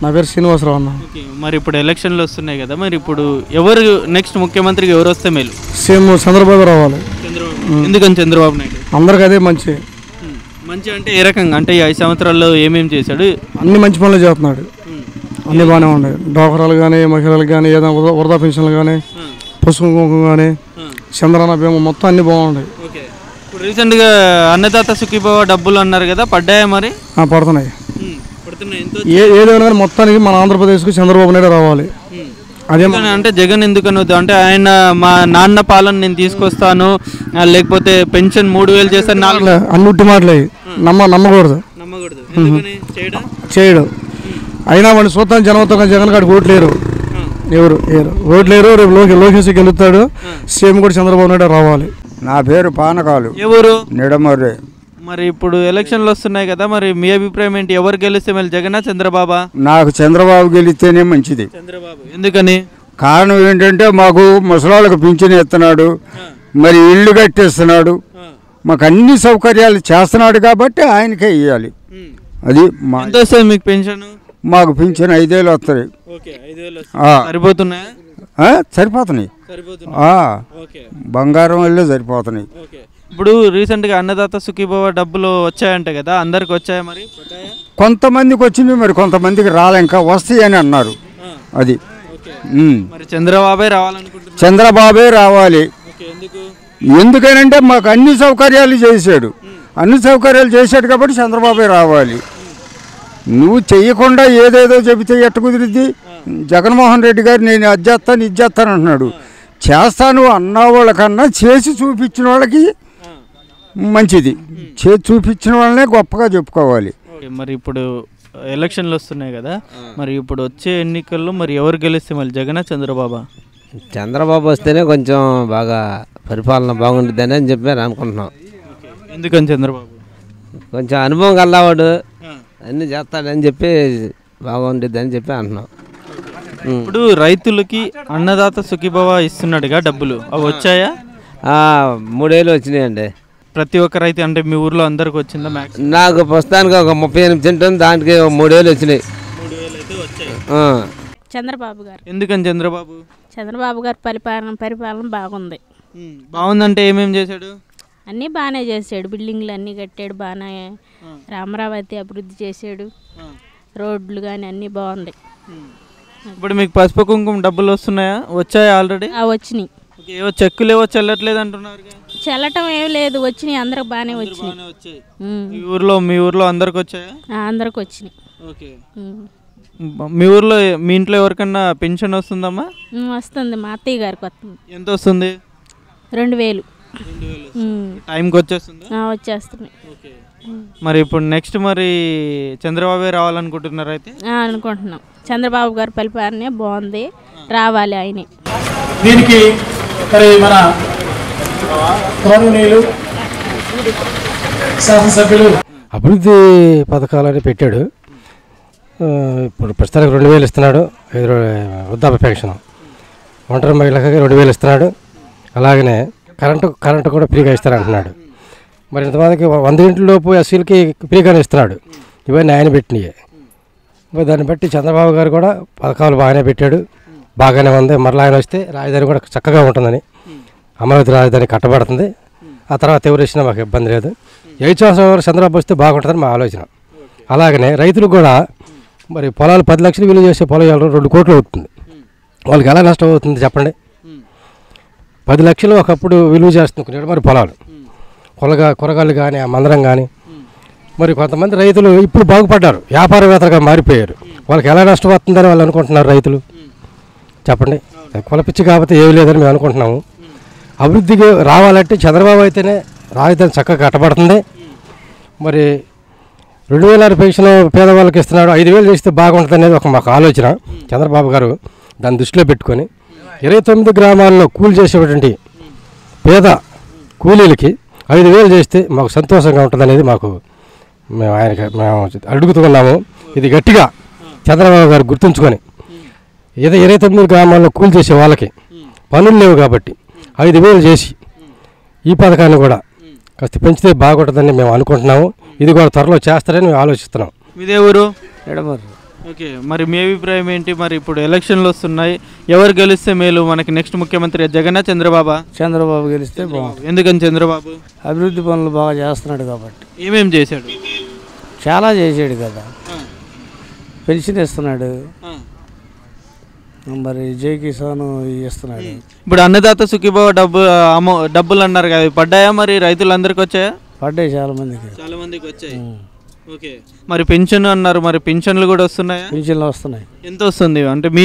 నా పేరు శ్రీనివాసరావు అన్న. మరి ఇప్పుడు ఎలక్షన్లు వస్తున్నాయి కదా, మరి ఇప్పుడు ఎవరు నెక్స్ట్ ముఖ్యమంత్రికి ఎవరు వస్తే మేలు? సేమ్ చంద్రబాబు రావాలి. ఎందుకని చంద్రబాబు నాయుడు? అందరికి అదే మంచి అంటే ఏ రకంగా? అంటే ఈ 5 సంవత్సరాల్లో ఏమేమి చేశాడు? అన్ని మంచి పనులు చేస్తున్నాడు, అన్ని బాగానే ఉన్నాయి. డ్వాక్రాలు కానీ, మహిళలకు కానీ, ఏదైనా వృధా పెన్షన్లు కానీ, పసుపు కుంకుమ కానీ, చంద్రన్న బీమా మొత్తం అన్ని బాగున్నాయి. ఇప్పుడు రీసెంట్గా అన్నదాత సుఖీభవ డబ్బులు అన్నారు కదా, పడ్డాయా మరి? పడుతున్నాయి. ఏదైనా కానీ మొత్తానికి మన ఆంధ్రప్రదేశ్కి చంద్రబాబు నాయుడు రావాలి. అదే అంటే జగన్ ఎందుకని వద్దు అంటే, ఆయన మా నాన్న పాలన నేను తీసుకొస్తాను, లేకపోతే పెన్షన్ 3000 చేస్తాను, అన్ని ఉట్టి మాటలే, నమ్మకూడదు, చేయడు. అయినా వాడిని చూస్తాను జనంతో జగన్ కాడికి ఓట్లు లేరు, ఎవరు ఓట్లు లేరు. రేపు లోకేష్ గెలుస్తాడు, సేమ్ కూడా చంద్రబాబు నాయుడు రావాలి. నా పేరు పానకాలు, ఎవరు నిడమర్రి. మరి ఇప్పుడు ఎలక్షన్లు వస్తున్నాయి కదా, మరి మీ అభిప్రాయం ఏంటి? ఎవరు గెలిస్తే మళ్ళీ జగన్ చంద్రబాబా? నాకు చంద్రబాబు గెలిస్తేనే మంచిది. చంద్రబాబు ఎందుకని? కారణం ఏంటంటే మాకు ముసలాళ్ళకు పింఛన్ ఇస్తున్నాడు, మరి ఇల్లు కట్టిస్తున్నాడు, మాకు అన్ని సౌకర్యాలు చేస్తున్నాడు కాబట్టి ఆయనకే ఇవ్వాలి. అది మీకు పెన్షన్? మాకు పింఛన్ 5000 వస్తాయి. సరిపోతున్నాయి, బంగారం వెళ్ళే సరిపోతున్నాయి. ఇప్పుడు రీసెంట్గా అన్నదాత సుఖీభవ డబ్బులు వచ్చాయంట కదా, అందరికి వచ్చాయా? మరి కొంతమందికి వచ్చినాయి, మరి కొంతమందికి రాలే, ఇంకా వస్తాయని అన్నారు. అది మరి చంద్రబాబే రావాలనుకుంటున్నారు. చంద్రబాబే రావాలి. ఎందుకనంటే మాకు అన్ని సౌకర్యాలు చేశాడు, అన్ని సౌకర్యాలు చేశాడు కాబట్టి చంద్రబాబే రావాలి. నువ్వు చెయ్యకుండా ఏదేదో చెబితే ఎట్ట కుదిరిద్ది? జగన్మోహన్ రెడ్డి గారు నేను అది చేస్తాను ఇది చేస్తాను అంటున్నాడు. చేస్తాను అన్న వాళ్ళకన్నా చేసి చూపించిన వాళ్ళకి మంచిది, చేసి చూపించిన వాళ్ళనే గొప్పగా చెప్పుకోవాలి. మరి ఇప్పుడు ఎలక్షన్లు వస్తున్నాయి కదా, మరి ఇప్పుడు వచ్చే ఎన్నికల్లో మరి ఎవరు గెలిస్తే మళ్ళీ జగన్ చంద్రబాబా? చంద్రబాబు వస్తేనే కొంచెం బాగా పరిపాలన బాగుంటుందని అని చెప్పి అనుకుంటున్నాం. ఎందుకని? చంద్రబాబు కొంచెం అనుభవం కలవాడు, అన్నీ చేస్తాడని చెప్పి బాగుంటుంది అని చెప్పి అంటున్నాం. ఇప్పుడు రైతులకి అన్నదాత సుఖీభవ ఇస్తున్నాడుగా డబ్బులు, అవి వచ్చాయా? 3000 వచ్చినాయండి ప్రతి ఒక్క రైతు. అంటే మీ ఊర్లో అందరికి వచ్చిందా? నాకు ప్రస్తుతానికి ఒక 38 సెంటు దానికి 3000 వచ్చినాయి. చంద్రబాబు గారు. ఎందుకని చంద్రబాబు? చంద్రబాబు గారు పరిపాలన బాగుంది. బాగుందంటే ఏమేమి చేశాడు? అన్నీ బాగానే చేశాడు, బిల్డింగ్లు అన్నీ కట్టాడు బాగానే, అమరావతి అభివృద్ధి చేశాడు, రోడ్లు కానీ అన్నీ బాగుంది. ఇప్పుడు మీకు పసుపు కుంకుమ డబ్బులు వస్తున్నాయా? వచ్చాయా ఆల్రెడీ? వచ్చినాయి. ఏవో చెక్కులు ఏవో చెల్లట్లేదు అంటున్నారు. చెల్లటం ఏం లేదు, వచ్చినాయి, అందరికి బాగానే వచ్చినాయి. మీ ఊర్లో అందరికి వచ్చాయా? అందరికి వచ్చినాయి. ఓకే. మీ ఊర్లో మీ ఇంట్లో ఎవరికన్నా పెన్షన్ వస్తుందమ్మా? వస్తుంది, మా అత్తయ్య గారికి వస్తుంది. ఎంత వస్తుంది? 2000. టైంకి వచ్చేస్తుందా? వచ్చేస్తున్నాయి. మరి ఇప్పుడు నెక్స్ట్ మరి చంద్రబాబే రావాలనుకుంటున్నారు అయితే? అనుకుంటున్నాం. చంద్రబాబు గారి పరిపాలనే బాగుంది, రావాలి ఆయనే. దీనికి మరి మన శాసనసభ్యులు అభివృద్ధి పథకాలని పెట్టాడు. ఇప్పుడు ప్రస్తుతానికి 2000 ఇస్తున్నాడు, వృద్ధాప్య పెన్షన్, ఒంటరి మహిళకి 2000 ఇస్తున్నాడు. అలాగనే కరెంటు కూడా ఫ్రీగా ఇస్తారంటున్నాడు. మరి ఇంతమందికి 100 ఇంట్లోపు ఎస్సీలకి ఫ్రీగానే ఇస్తున్నాడు. ఇవన్నీ ఆయన పెట్టినవి. మరి దాన్ని బట్టి చంద్రబాబు గారు కూడా పథకాలు బాగానే పెట్టాడు, బాగానే ఉంది. మరలా ఆయన వస్తే రాజధాని కూడా చక్కగా ఉంటుందని, అమరావతి రాజధాని కట్టబడుతుంది. ఆ తర్వాత ఎవరు ఇచ్చినా మాకు ఇబ్బంది లేదు. 5 సంవత్సరాల చంద్రబాబు వస్తే బాగుంటుందని మా ఆలోచన. అలాగనే రైతులు కూడా మరి పొలాలు 10 లక్షలు విలువ చేసే పొలం 2 కోట్లు అవుతుంది. వాళ్ళకి ఎలా నష్టం అవుతుంది చెప్పండి? 10 లక్షలు ఒకప్పుడు విలువ చేస్తుంది మరి పొలాలు, కూరగాయలు కానీ, ఆ మందరం కానీ. మరి కొంతమంది రైతులు ఇప్పుడు బాగుపడ్డారు, వ్యాపారవేత్తలుగా మారిపోయారు. వాళ్ళకి ఎలా నష్టం వస్తుందని వాళ్ళు అనుకుంటున్నారు రైతులు చెప్పండి? కులపిచ్చి కాబట్టి ఏమి లేదని మేము అనుకుంటున్నాము. అభివృద్ధికి రావాలంటే చంద్రబాబు అయితేనే రాజధాని చక్కగా కట్టబడుతుంది. మరి 2000 పెన్షన్ పేదవాళ్ళకి ఇస్తున్నాడు, 5000 చేస్తే బాగుంటుంది అనేది ఒక మాకు ఆలోచన. చంద్రబాబు గారు దాన్ని దృష్టిలో పెట్టుకొని 29 గ్రామాల్లో కూలి చేసేటువంటి పేద కూలీలకి 5000 చేస్తే మాకు సంతోషంగా ఉంటుంది అనేది మేము అడుగుతున్నాము. ఇది గట్టిగా చంద్రబాబు గారు గుర్తుంచుకొని, ఏదో 29 గ్రామాల్లో కూలి చేసే వాళ్ళకి పనులు లేవు కాబట్టి 5000 చేసి ఈ పథకాన్ని కూడా కాస్త పెంచితే బాగుంటుందని మేము అనుకుంటున్నాము. ఇది కూడా త్వరలో చేస్తారని మేము ఆలోచిస్తున్నాం. ఇదే ఊరు ఓకే, మరి మీ అభిప్రాయం ఏంటి? మరి ఇప్పుడు ఎలక్షన్లు వస్తున్నాయి, ఎవరు గెలిస్తే మేలు మనకి? నెక్స్ట్ ముఖ్యమంత్రి జగన్ చంద్రబాబా? చంద్రబాబు గెలిస్తే బాగుంటుంది. ఎందుకని చంద్రబాబు? అభివృద్ధి పనులు బాగా చేస్తున్నాడు కాబట్టి. ఏమేం చేశాడు? చాలా చేసాడు కదా, పెన్షన్ ఇస్తున్నాడు, మరి జై కిసాన్ ఇస్తున్నాడు. ఇప్పుడు అన్నదాత సుఖీభావ డబ్బులు అన్నారు కదా, పడ్డాయా? మరి రైతులందరికీ వచ్చాయా? పడ్డాయి, చాలా మందికి. చాలా మందికి వచ్చాయి. ఓకే, మరి పెన్షన్ అన్నారు, మరి పెన్షన్లు కూడా వస్తున్నాయా? పెన్షన్లు వస్తున్నాయి. ఎంత వస్తుంది? అంటే మీ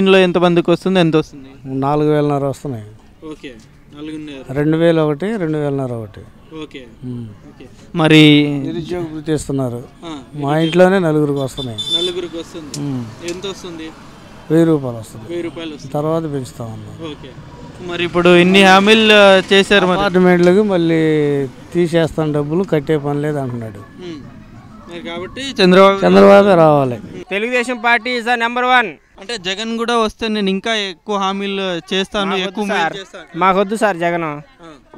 ఇంట్లో ఎంత మందికి వస్తుంది, ఎంత వస్తుంది? 4,500 వస్తున్నాయి. ఓకే, 4,500. 2,000 ఒకటి, 2,500 ఒకటి. ఓకే, మరి నిరుద్యోగ వృత్తి ఇస్తున్నారు. మా ఇంట్లోనే నలుగురికి వస్తున్నాయి. నలుగురికి వస్తుంది. ఎంత వస్తుంది? 1000 రూపాయలు వస్తుంది. 1000 రూపాయలు వస్తుంది. తర్వాత పెంచుతా ఉన్నాం. ఓకే, మరి ఇప్పుడు ఇన్ని హామీలు చేశారు, మరి అపార్ట్మెంట్లకు మళ్ళీ తీసేస్తాను, డబ్బులు కట్టే పని లేదు అంటున్నాడు. కాబట్టి చంద్రబాబు రావాలి. Telugu Desam party is number 1. అంటే జగన్ కూడా వస్తే నేను ఇంకా ఎక్కువ హామీలు చేస్తాను, ఎక్కువ మాకొద్దు సార్ జగన్,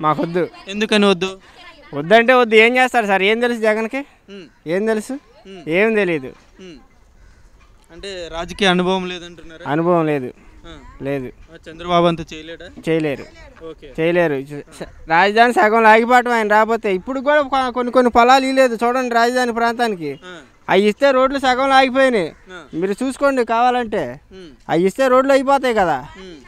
మాకొద్దు. ఎందుకని వద్దు? వద్దంటే వద్దు. ఏం చేస్తారు సార్? ఏం తెలుసు జగన్కి? ఏం తెలుసు? ఏం తెలియదు. అంటే రాజకీయ అనుభవం లేదంటున్నారు. అనుభవం లేదు. లేదు. చంద్రబాబు అంతా చేయలేడా? చేయలేరు. చేయలేరు. రాజధాని సగం ఆగిపోవటం ఆయన రాకపోతే. ఇప్పుడు కూడా కొన్ని పొలాలు ఇవ్వలేదు చూడండి రాజధాని ప్రాంతానికి. అవి ఇస్తే రోడ్లు సగం ఆగిపోయినాయి, మీరు చూసుకోండి కావాలంటే. అవి ఇస్తే రోడ్లు అయిపోతాయి కదా.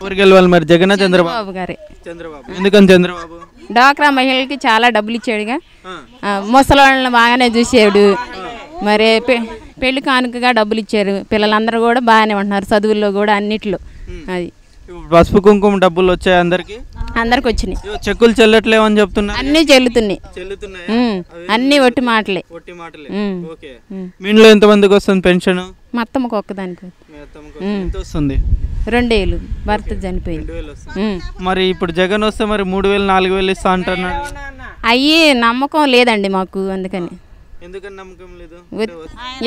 ఎవరు గెలవాలి మరి, జగన్ చంద్రబాబు గారే? చంద్రబాబు. ఎందుకని చంద్రబాబు? డ్వాక్రా మహిళలకి చాలా డబ్బులు ఇచ్చాడుగా, ముసలి బాగానే చూసాడు, మరి పెళ్లి కానుకగా డబ్బులు ఇచ్చారు. పిల్లలందరూ కూడా బాగానే ఉంటున్నారు, చదువుల్లో కూడా అన్నిట్లో. అది పసుపు కుంకుమ డబ్బులు వచ్చాయి అందరికి? అందరికి వచ్చినాయి. చెక్కులు చెల్లట్లేవని చెప్తున్నా. అన్ని చెల్లుతున్నాయి. అన్ని ఒట్టి మాటలే. మీ ఇంట్లో ఎంత మందికి వస్తుంది పెన్షన్? మొత్తం ఒక్కదానికి వస్తుంది 2,000. భర్త చనిపోయింది. మరి ఇప్పుడు జగన్ వస్తే మరి 3,000 4,000 ఇస్తా అంటున్నాడు. అయ్యి నమ్మకం లేదండి మాకు, అందుకని. ఎందుకని నమ్మకం లేదు?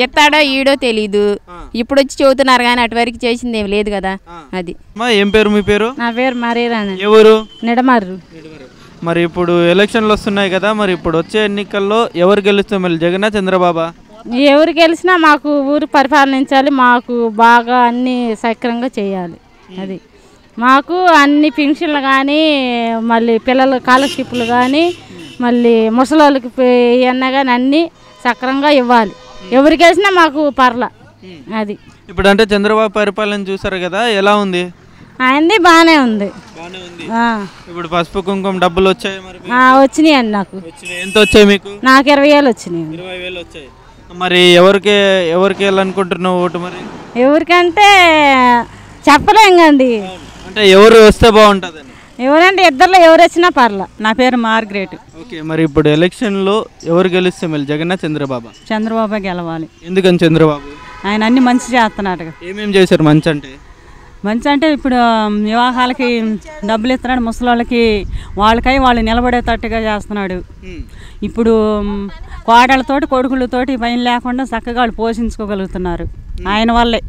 ఎత్తాడో ఈడో తెలీదు. ఇప్పుడు వచ్చి చెబుతున్నారు కానీ అటు వరకు చేసింది ఏమి లేదు కదా. అది. ఏం పేరు మీ పేరు? నా పేరు మరీరాణి. ఎవరు? నిడమర్రు. మరి ఇప్పుడు ఎలక్షన్లు వస్తున్నాయి కదా, మరి ఇప్పుడు వచ్చే ఎన్నికల్లో ఎవరు గెలుస్తే మళ్ళీ జగన్ చంద్రబాబా? ఎవరు గెలిచినా మాకు ఊరు పరిపాలించాలి, మాకు బాగా అన్ని సక్రంగా చేయాలి. అది మాకు అన్ని పెన్షన్లు కానీ, మళ్ళీ పిల్లల స్కాలర్షిప్లు కానీ, మళ్ళీ ముసలోళ్ళకి అన్నా కానీ అన్నీ సక్రంగా ఇవ్వాలి. ఎవరు గెలిచినా మాకు పర్ల. అది ఇప్పుడు అంటే చంద్రబాబు పరిపాలన చూసారు కదా, ఎలా ఉంది? ఆయనది బాగానే ఉంది. ఇప్పుడు పసుపు కుంకుమ డబ్బులు వచ్చాయి? వచ్చినాయి అండి నాకు. ఎంత వచ్చాయి మీకు? నాకు 20,000 వచ్చినాయి. 20,000 వచ్చాయి. మరి ఎవరికి వెళ్ళాలనుకుంటున్నావు ఓటు? మరి ఎవరికంటే చెప్పలేం కండి. అంటే ఎవరు వస్తే బాగుంటుంది? ఎవరంటే ఇద్దరులో ఎవరు వచ్చినా పర్ల. నా పేరు మార్గ్రెట్. ఓకే, మరి ఇప్పుడు ఎలక్షన్లో ఎవరు గెలిస్తే మళ్ళీ జగన్ చంద్రబాబు? చంద్రబాబు గెలవాలి. ఎందుకని చంద్రబాబు? ఆయన అన్ని మంచి చేస్తున్నాడు. ఏమేమి చేశారు మంచి అంటే? మంచి అంటే ఇప్పుడు వివాహాలకి డబ్బులు ఇస్తున్నాడు, ముసలి వాళ్ళకై వాళ్ళు నిలబడేటట్టుగా చేస్తున్నాడు. ఇప్పుడు కోడళ్ళతోటి కొడుకులతోటి భయం లేకుండా చక్కగా వాళ్ళు పోషించుకోగలుగుతున్నారు ఆయన వల్లే.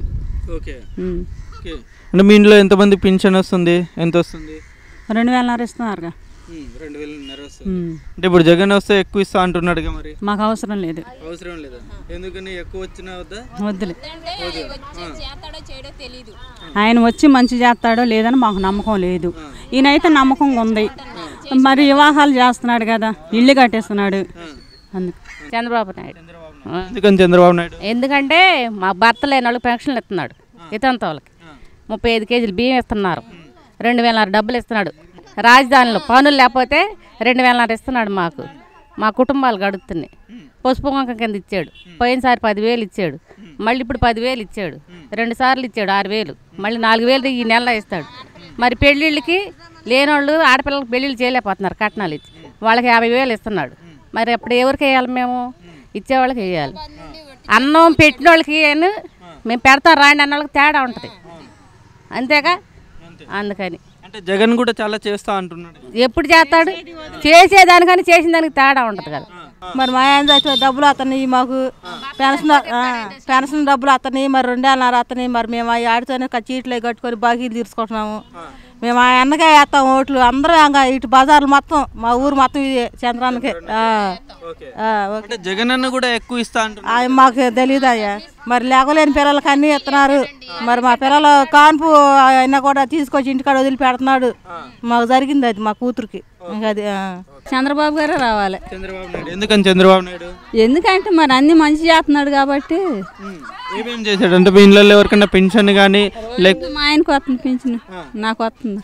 ఓకే, అంటే మీ ఇంట్లో ఎంతమంది పింఛన్ వస్తుంది, ఎంత వస్తుంది? 2,000 ఇస్తున్నారుగా. 2,000 వస్తుంది. అంటే ఇప్పుడు జగన్ వస్తే ఎక్కువ ఇస్తా అంటున్నాడు. మరి మాకు అవసరం లేదు. అవసరం లేదా? ఎందుకని? ఎక్కువ వచ్చినా వద్దులే. ఆయన వచ్చి మంచి చేస్తాడో లేదని మాకు నమ్మకం లేదు. ఈయనైతే నమ్మకం ఉంది. మరి వివాహాలు చేస్తున్నాడు కదా, ఇల్లు కట్టేస్తున్నాడు. అందుకు చంద్రబాబు నాయుడు. ఎందుకని చంద్రబాబు నాయుడు? ఎందుకంటే మా భర్త లేని వాళ్ళకి పెన్షన్లు ఇస్తున్నాడు. ఇతంత వాళ్ళకి 35 కేజీలు బియ్యం ఇస్తున్నారు. 2,000 డబ్బులు ఇస్తున్నాడు. రాజధానిలో పనులు లేకపోతే 2,000 ఇస్తున్నాడు. మా కుటుంబాలు గడుపుతున్నాయి. పసుపు కుంకం కింద ఇచ్చాడు. పోయినసారి 10,000 ఇచ్చాడు. మళ్ళీ ఇప్పుడు 10,000 ఇచ్చాడు. 2 సార్లు ఇచ్చాడు 6,000. మళ్ళీ 4,000 ఈ నెలలో ఇస్తాడు. మరి పెళ్ళిళ్ళకి లేనోళ్ళు ఆడపిల్లలకి పెళ్ళిళ్ళు చేయలేకపోతున్నారు కట్నాలు ఇచ్చి. వాళ్ళకి 50,000 ఇస్తున్నాడు. మరి అప్పుడు ఎవరికి వేయాలి? మేము ఇచ్చేవాళ్ళకి వేయాలి. అన్నం పెట్టిన వాళ్ళకి మేము పెడతాం రాండి అన్న వాళ్ళకి తేడా ఉంటుంది అంతేగా. అందుకని అంటే జగన్ కూడా చాలా చేస్తా అంటున్నాడు. ఎప్పుడు చేస్తాడు? చేసేదానికని చేసిన దానికి తేడా ఉంటుంది కదా. మరి మా ఆయన డబ్బులు అతన్ని మాకు పెన్షన్ డబ్బులు అతని మరి 2,500 అతని మరి మేము ఆడితోనే చీట్లు కట్టుకొని బాకీలు తీర్చుకుంటున్నాము. మేము ఆ అన్నగా వేస్తాం ఓట్లు అందరూ ఇంకా ఇటు బజార్లు మొత్తం మా ఊరు మొత్తం ఇది చంద్రానికి అంటే జగన్ అన్న కూడా ఎక్కువ ఇస్తా అంటున్నారు. మాకు తెలియదు అయ్యా, మరి లేకలేని పిల్లలకి అన్నీ ఇస్తున్నారు. మరి మా పిల్లలు కాన్పు అయినా కూడా తీసుకొచ్చి ఇంటికాడ వదిలిపెడుతున్నాడు. మాకు జరిగింది అది మా కూతురికి. అది చంద్రబాబు గారే రావాలి. చంద్రబాబు నాయుడు ఎందుకని చంద్రబాబు నాయుడు? ఎందుకంటే మరి అన్ని మంచి చేస్తున్నాడు కాబట్టి. ఏమేం చేశాడు అంటే మీ ఇళ్ళల్లో ఎవరికైనా పెన్షన్ కానీ లేకపోతే మా ఆయనకు వస్తుంది పెన్షన్, నాకు వస్తుంది.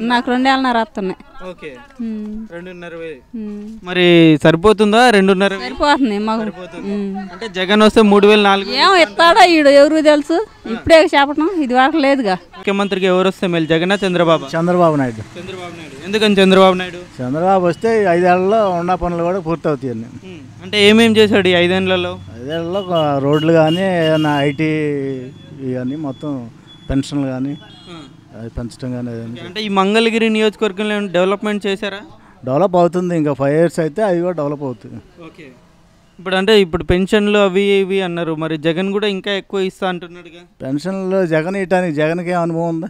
నాకు 2,500 వస్తున్నాయి. ఓకే 2,500. మరి సరిపోతుందా? 2,500 సరిపోతుంది మాకు. అంటే జగన్ వస్తే 3,000 4,000 ఏమో ఇస్తాడో ఈడు ఎవరు తెలుసు, ఇప్పుడే చెప్పడం ఇది వరకు లేదుగా. ముఖ్యమంత్రికి ఎవరు వస్తే మేలు, జగనా చంద్రబాబు? చంద్రబాబు నాయుడు. చంద్రబాబు నాయుడు ఎందుకని చంద్రబాబు నాయుడు? చంద్రబాబు వస్తే 5 ఏళ్లలో ఉన్న పనులు కూడా పూర్తవుతాయి అన్ని. అంటే ఏమేం చేశాడు ఈ 5 ఏళ్లలో? 5 ఏళ్లలో రోడ్లు కానీ ఏదైనా ఐటీ ఇవన్నీ మొత్తం పెన్షన్లు కానీ అది పెంచడం కానీ. అంటే ఈ మంగళగిరి నియోజకవర్గంలో డెవలప్మెంట్ చేశారా? డెవలప్ అవుతుంది, ఇంకా 5 years అయితే అవి కూడా డెవలప్ అవుతుంది. ఓకే ఇప్పుడు పెన్షన్లు అవి ఇవి అన్నారు, మరి జగన్ కూడా ఇంకా ఎక్కువ ఇస్తా అంటున్నాడుగా. పెన్షన్లు జగన్ ఇవ్వడానికి జగన్కి అనుభవం ఉందా?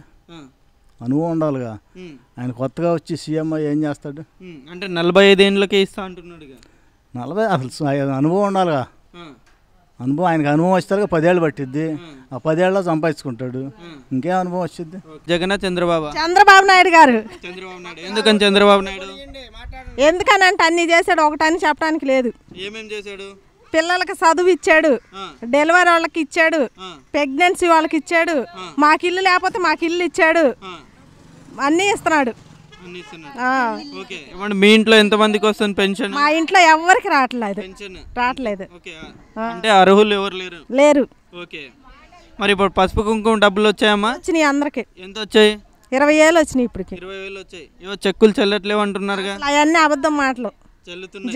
అనుభవం ఉండాలిగా. ఆయన కొత్తగా వచ్చి సీఎం ఏం చేస్తాడు? అంటే 45 ఏళ్ళకే ఇస్తా అంటున్నాడుగా. 40 అసలు అనుభవం ఉండాలిగా. అనుభవం ఆయనకి అనుభవం వస్తారు 10 ఏళ్ళు పట్టిద్ది. ఆ 10 ఏళ్ళలో సంపాదించుకుంటాడు, ఇంకేం అనుభవం వచ్చింది. జగన్ చంద్రబాబు? చంద్రబాబు నాయుడు గారు. చంద్రబాబు నాయుడు ఎందుకని చంద్రబాబు నాయుడు? ఎందుకనంటే అన్ని చేశాడు, ఒకటని చెప్పడానికి లేదు. ఏమేం చేశాడు? పిల్లలకి చదువు ఇచ్చాడు, డెలివరీ వాళ్ళకి ఇచ్చాడు, ప్రెగ్నెన్సీ వాళ్ళకి ఇచ్చాడు, మాకు ఇల్లు లేకపోతే మాకు ఇల్లు ఇచ్చాడు, అన్నీ ఇస్తున్నాడు. మీ ఇంట్లో ఎంత మందికి వస్తుంది పెన్షన్? మా ఇంట్లో ఎవరికి రావట్లేదు. అంటే అర్హులు ఎవరు లేరు? లేరు. ఓకే మరి ఇప్పుడు పసుపు కుంకుమ డబ్బులు వచ్చాయమ్మా? వచ్చినాయి అందరికి. ఎంత వచ్చాయి? 20,000 వచ్చినాయి. ఇప్పటికి 20,000 వచ్చాయి. ఏవో చెక్కులు చెల్లట్లేవు అంటున్నారుగా. అవన్నీ అబద్ధం మాటలు.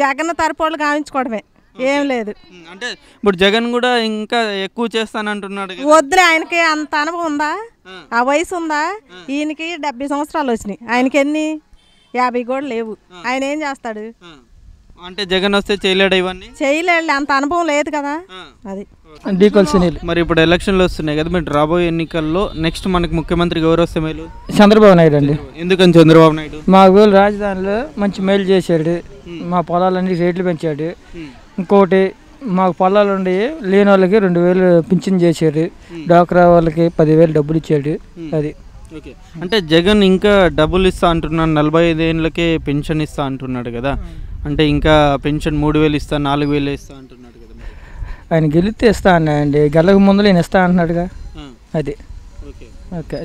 జగన్ తరపోళ్ళు గావించుకోవడమే, ఏం లేదు. అంటే ఇప్పుడు జగన్ కూడా ఇంకా ఎక్కువ చేస్తానంటున్నాడు. వద్దులే, ఆయనకి అంత అనుభవం ఉందా? ఆ వయసు ఉందా? ఈయనకి 70 సంవత్సరాలు వచ్చినాయి, ఆయనకి ఎన్ని 50 కూడా లేవు. ఆయన ఏం చేస్తాడు? అంటే జగన్ వస్తే చేయలేడు, ఇవన్నీ చేయలేడు, అంత అనుభవం లేదు కదా. అది మరి ఇప్పుడు ఎలక్షన్లు వస్తున్నాయి కదా, మీరు రాబోయే ఎన్నికల్లో నెక్స్ట్ మనకి ముఖ్యమంత్రికి ఎవరు వస్తే మేలు? చంద్రబాబు నాయుడు అండి. ఎందుకని చంద్రబాబు నాయుడు? మా ఊరు రాజధానిలో మంచి మేలు చేశాడు, మా పొలాలన్నీ రేట్లు పెంచాడు. ఇంకోటి మాకు పొలాలు ఉండి లేని వాళ్ళకి 2,000 పింఛన్ చేశాడు, డాక్రా వాళ్ళకి 10,000 డబ్బులు ఇచ్చాడు. అది అంటే జగన్ ఇంకా డబ్బులు ఇస్తా అంటున్నాడు, 45 ఏళ్ళకే పెన్షన్ ఇస్తా అంటున్నాడు కదా. అంటే ఇంకా పెన్షన్ 3,000 ఇస్తా, 4,000 ఇస్తా అంటున్నాడు కదా. ఆయన గెలిస్తే ఇస్తా అన్నాయండి, గెలక ముందు నేను ఇస్తా అంటున్నాడుగా. అది ఓకే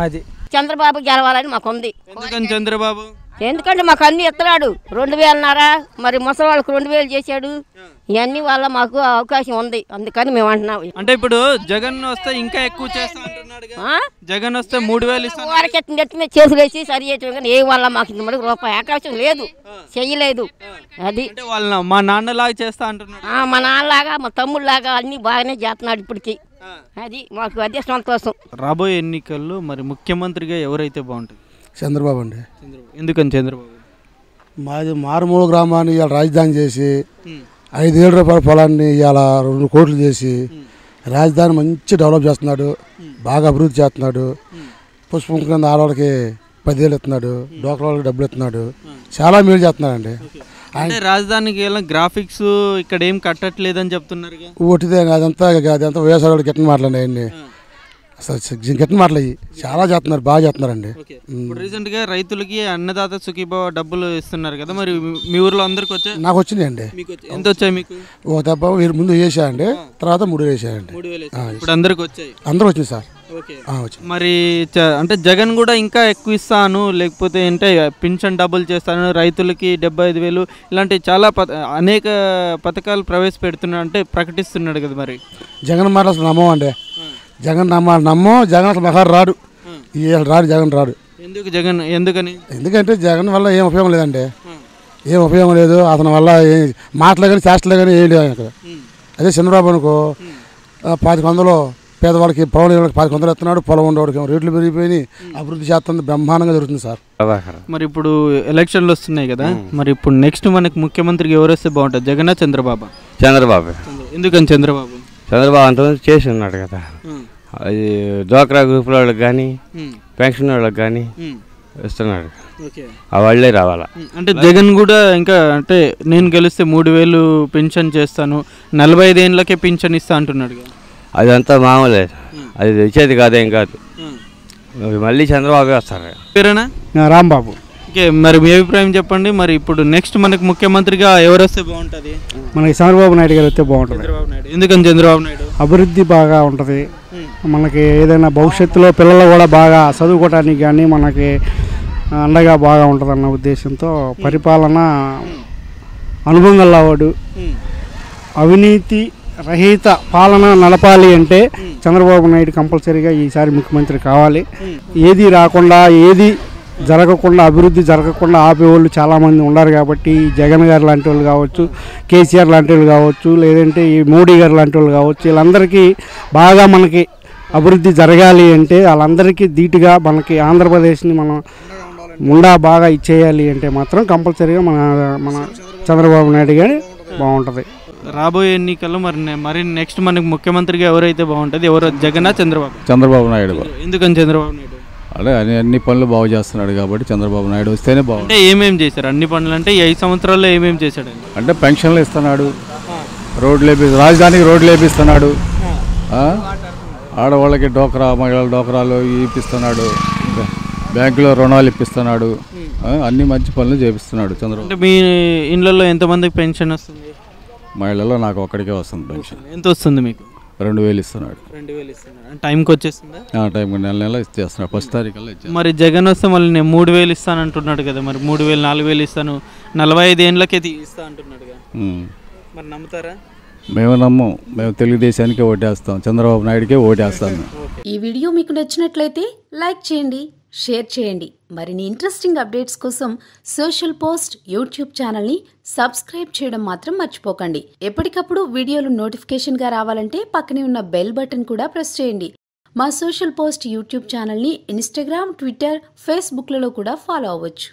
అది చంద్రబాబు గెలవాలని మాకు ఉంది. ఎందుకని చంద్రబాబు? ఎందుకంటే మాకు అన్ని ఇస్తున్నాడు. 2,000 మరి ముసలి వాళ్ళకి 2,000 చేశాడు. ఇవన్నీ వల్ల మాకు అవకాశం ఉంది, అందుకని మేము అంటున్నాం. అంటే ఇప్పుడు జగన్ వస్తే ఇంకా ఎక్కువ చేస్తా అంటున్నాడు. జగన్ వస్తే 3,000 ఇస్తాను. వారికి నెత్తి మీద చేతులు వేసి సరి చేయటం కానీ ఏ వల్ల మాకు ఇంత మటుకు రూపాయి అవకాశం లేదు, చెయ్యలేదు. అది వాళ్ళ మా నాన్నలాగా చేస్తా అంటున్నాడు. మా నాన్నలాగా మా తమ్ముళ్ళలాగా అన్ని బాగానే చేస్తున్నాడు ఇప్పటికి. అది మాకు అదే సంతోషం. రాబోయే ఎన్నికల్లో మరి ముఖ్యమంత్రిగా ఎవరైతే బాగుంటుంది? చంద్రబాబు అండి. ఎందుకని చంద్రబాబు? మాది మారుమూల గ్రామాన్ని ఇవాళ రాజధాని చేసి 5,000 రూపాయల పొలాన్ని ఇవాళ 2 కోట్లు చేసి రాజధాని మంచి డెవలప్ చేస్తున్నాడు, బాగా అభివృద్ధి చేస్తున్నాడు. పుష్పం కింద ఆడవాళ్ళకి 10,000 ఇస్తున్నాడు, డోక్రా వాళ్ళకి డబ్బులు ఇస్తున్నాడు, చాలా మేలు చేస్తున్నాడండి. అంటే రాజధానికి గ్రాఫిక్స్ ఇక్కడ ఏం కట్టట్లేదని చెప్తున్నారు. ఒకటిదే అదంతా వ్యవసాయాలు గిట్టని మాట్లాడండి, అసలు గిట్టని మాట్లాడి చాలా చేస్తున్నారు, బాగా చేస్తున్నారండి. రీసెంట్ గా రైతులకి అన్నదాత సుఖీభావ డబ్బులు ఇస్తున్నారు కదా, మరి మీ ఊర్లో అందరికి వచ్చాయి? నాకు వచ్చినాయండి. ఎంత వచ్చాయి మీకు? ఒక దెబ్బ ముందు వేసాయండి, తర్వాత 3,000 వేసాయండి. ఇప్పుడు అందరికి వచ్చాయి? అందరూ వచ్చింది సార్. మరి అంటే జగన్ కూడా ఇంకా ఎక్కువ ఇస్తాను, లేకపోతే అంటే పింఛన్ డబ్బులు చేస్తాను, రైతులకి 75,000 ఇలాంటి చాలా అనేక పథకాలు ప్రవేశపెడుతున్నాడు, అంటే ప్రకటిస్తున్నాడు కదా. మరి జగన్ మాట అసలు నమ్మమండి, జగన్ నమ్మం. జగన్ అసలు మహారు రాడు, జగన్ రాడు. ఎందుకు జగన్? ఎందుకంటే జగన్ వల్ల ఏం ఉపయోగం లేదండి, ఏం ఉపయోగం లేదు. అతని వల్ల మాటలు కానీ చేష్టలు కానీ ఏం లేదు అక్కడ. అదే చంద్రబాబు అనుకో 1,500 పేదవాళ్ళకి పొలం 1,500 ఇస్తున్నాడు, పొలం ఉండేవాడికి రేట్లు పెరిగిపోయి అభివృద్ధి చేస్తుంది, బ్రహ్మాండంగా జరుగుతుంది సార్. మరి ఇప్పుడు ఎలక్షన్లు వస్తున్నాయి కదా, మరి ఇప్పుడు నెక్స్ట్ మనకి ముఖ్యమంత్రికి ఎవరు వస్తే బాగుంటుంది, జగన్ చంద్రబాబు? చంద్రబాబు. ఎందుకని చంద్రబాబు? చంద్రబాబు అంత చేసి ఉన్నాడు కదా, అది డ్వాక్రా గ్రూప్ వాళ్ళకి కానీ పెన్షన్ వాళ్ళకి కానీ ఇస్తున్నాడు. ఓకే, ఆ వాళ్ళే రావాలా. అంటే జగన్ కూడా ఇంకా అంటే నేను గెలిస్తే 3000 పెన్షన్ చేస్తాను, 45 ఏళ్ళకే పెన్షన్ ఇస్తా అంటున్నాడు కదా. అదంతా మామూలే, అది ఇచ్చేది కాదేం కాదు. మళ్ళీ చంద్రబాబు వస్తారు. పేరేనా? రాంబాబు. ఓకే, మరి మీ అభిప్రాయం చెప్పండి. మరి ఇప్పుడు నెక్స్ట్ మనకు ముఖ్యమంత్రిగా ఎవరు వస్తే బాగుంటుంది? మనకి చంద్రబాబు నాయుడు గారు వస్తే బాగుంటుంది. ఎందుకని చంద్రబాబు నాయుడు? అభివృద్ధి బాగా ఉంటుంది. మనకి ఏదైనా భవిష్యత్తులో పిల్లలు కూడా బాగా చదువుకోవడానికి కానీ మనకి అండగా బాగా ఉంటుంది అన్న ఉద్దేశంతో పరిపాలన అనుభవం గలవాడు, అవినీతి రహిత పాలన నడపాలి అంటే చంద్రబాబు నాయుడు కంపల్సరీగా ఈసారి ముఖ్యమంత్రి కావాలి. ఏది రాకుండా ఏది జరగకుండా అభివృద్ధి జరగకుండా ఆపేవాళ్ళు చాలామంది ఉన్నారు కాబట్టి జగన్ గారు లాంటి వాళ్ళు కావచ్చు, కేసీఆర్ లాంటి వాళ్ళు కావచ్చు, లేదంటే ఈ మోడీ గారు లాంటి వాళ్ళు కావచ్చు, వీళ్ళందరికీ బాగా మనకి అభివృద్ధి జరగాలి అంటే వాళ్ళందరికీ ధీటుగా మనకి ఆంధ్రప్రదేశ్ని మనం ముండా బాగా ఇచ్చేయాలి అంటే మాత్రం కంపల్సరీగా మన చంద్రబాబు నాయుడు గారి బాగుంటుంది. రాబోయే ఎన్నికల్లో మరి నెక్స్ట్ మనకు ముఖ్యమంత్రిగా ఎవరైతే బాగుంటుంది? ఎవరు, జగనా చంద్రబాబు? చంద్రబాబు నాయుడు. ఎందుకని చంద్రబాబు నాయుడు? అదే అన్ని పనులు బాగు చేస్తున్నాడు కాబట్టి చంద్రబాబు నాయుడు వస్తేనే బాగుంది. అంటే ఏమేమి చేశారు అన్ని పనులు? అంటే ఈ 5 సంవత్సరాల్లో ఏమేమి చేశాడు? అంటే పెన్షన్లు ఇస్తున్నాడు, రాజధానికి రోడ్లు వేపిస్తున్నాడు, ఆడవాళ్ళకి డోక్రా మహిళల డోక్రాలు ఇప్పిస్తున్నాడు, బ్యాంకులో రుణాలు ఇప్పిస్తున్నాడు, అన్ని మంచి పనులు చేపిస్తున్నాడు చంద్రబాబు. అంటే మీ ఇళ్ళల్లో ఎంతమందికి పెన్షన్ వస్తుంది? మా ఇళ్ళలో నాకు ఒక్కడికే వస్తుంది పెన్షన్. ఎంత వస్తుంది మీకు? 2000 ఇస్తున్నాడు. 2000 ఇస్తున్నాడు. టైంకి వచ్చేస్తుందా? టైంకి నెల ఇచ్చేస్తున్నాడు, 1st తారీఖుల్లో ఇచ్చేస్తాడు. మరి జగన్ వస్తే మళ్ళీ నేను 3000 ఇస్తాను అంటున్నాడు కదా, మరి 3000 4000 ఇస్తాను, 45 ఏళ్ళకే ఇస్తా అంటున్నాడు కదా, మరి నమ్ముతారా? మేము నమ్మం, మేము తెలుగుదేశానికే ఓటేస్తాం, చంద్రబాబు నాయుడుకే ఓటేస్తాను. ఈ వీడియో మీకు నచ్చినట్లయితే లైక్ చేయండి, షేర్ చేయండి. మరిన్ని ఇంట్రెస్టింగ్ అప్డేట్స్ కోసం సోషల్ పోస్ట్ యూట్యూబ్ ఛానల్ని సబ్స్క్రైబ్ చేయడం మాత్రం మర్చిపోకండి. ఎప్పటికప్పుడు వీడియోలు నోటిఫికేషన్గా రావాలంటే పక్కనే ఉన్న బెల్ బటన్ కూడా ప్రెస్ చేయండి. మా సోషల్ పోస్ట్ యూట్యూబ్ ఛానల్ని ఇన్స్టాగ్రామ్, ట్విట్టర్, ఫేస్బుక్లలో కూడా ఫాలో అవ్వచ్చు.